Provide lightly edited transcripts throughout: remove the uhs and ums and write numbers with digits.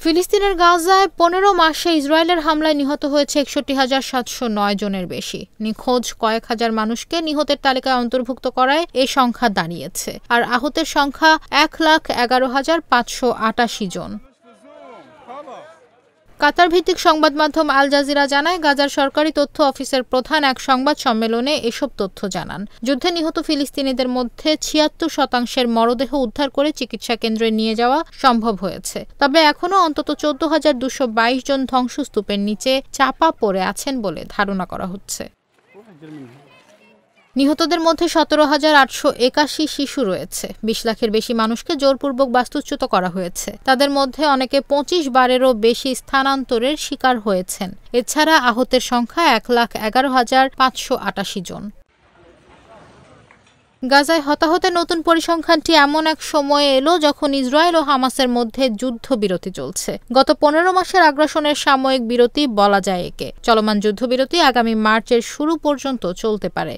ফিলিস্তিনের গাজায় ১৫ মাসে ইসরায়েলের হামলায় নিহত হয়েছে ৬১,৭০৯ জনের বেশি। নিখোঁজ কয়েক হাজার মানুষকে নিহতের তালিকায় অন্তর্ভুক্ত করায় এ সংখ্যা দাঁড়িয়েছে। আর আহতের সংখ্যা ১,১১,৫৮৮ জন। কাতার ভিত্তিক সংবাদ মাধ্যম আল জাজিরা জানায়, গাজার সরকারি তথ্য অফিসের প্রধান এক সংবাদ সম্মেলনে এসব তথ্য জানান। যুদ্ধে নিহত ফিলিস্তিনিদের মধ্যে ৭৬% মরদেহ উদ্ধার করে চিকিৎসা কেন্দ্রে নিয়ে যাওয়া সম্ভব হয়েছে। তবে এখনও অন্তত ১৪,২২২ জন ধ্বংসস্তূপের নিচে চাপা পড়ে আছেন বলে ধারণা করা হচ্ছে। নিহতদের মধ্যে ১৭,৮৮১ শিশু রয়েছে। ২০ লাখের বেশি মানুষকে জোরপূর্বক বাস্তুচ্যুত করা হয়েছে। তাদের মধ্যে অনেকে ২৫ বারেরও বেশি স্থানান্তরের শিকার হয়েছেন। এছাড়া আহতের সংখ্যা ১,১১,৫৮৮ জন। গাজায় হতাহতের নতুন পরিসংখ্যানটি এমন এক সময়ে এলো যখন ইসরায়েল ও হামাসের মধ্যে যুদ্ধবিরতি চলছে। গত ১৫ মাসের আগ্রাসনের সাময়িক বিরতি বলা যায় একে। চলমান যুদ্ধবিরতি আগামী মার্চের শুরু পর্যন্ত চলতে পারে।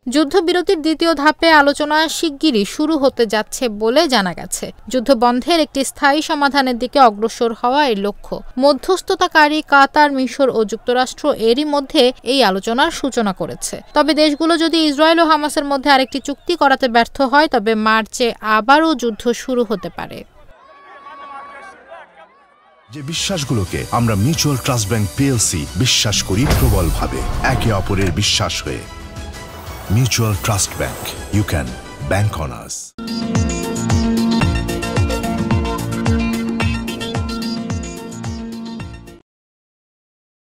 যুদ্ধবিরতির দ্বিতীয় ধাপে আলোচনা শিগগিরই শুরু হতে যাচ্ছে বলে জানা গেছে। যুদ্ধ বন্ধের একটি স্থায়ী সমাধানের দিকে অগ্রসর হওয়া এর লক্ষ্য। মধ্যস্থতাকারী কাতার, মিশর ও যুক্তরাষ্ট্র এরই মধ্যে এই আলোচনার সূচনা করেছে। তবে দেশগুলো যদি ইসরায়েল ও হামাসের মধ্যে আরেকটি চুক্তি করাতে ব্যর্থ হয়, তবে মার্চে আবারও যুদ্ধ শুরু হতে পারে। যে বিশ্বাসগুলোকে আমরা মিউচুয়াল ট্রাস্ট ব্যাংক পিএলসি বিশ্বাস করি প্রবলভাবে, একে অপরের বিশ্বাস হয়ে। Mutual Trust Bank. You can bank on us.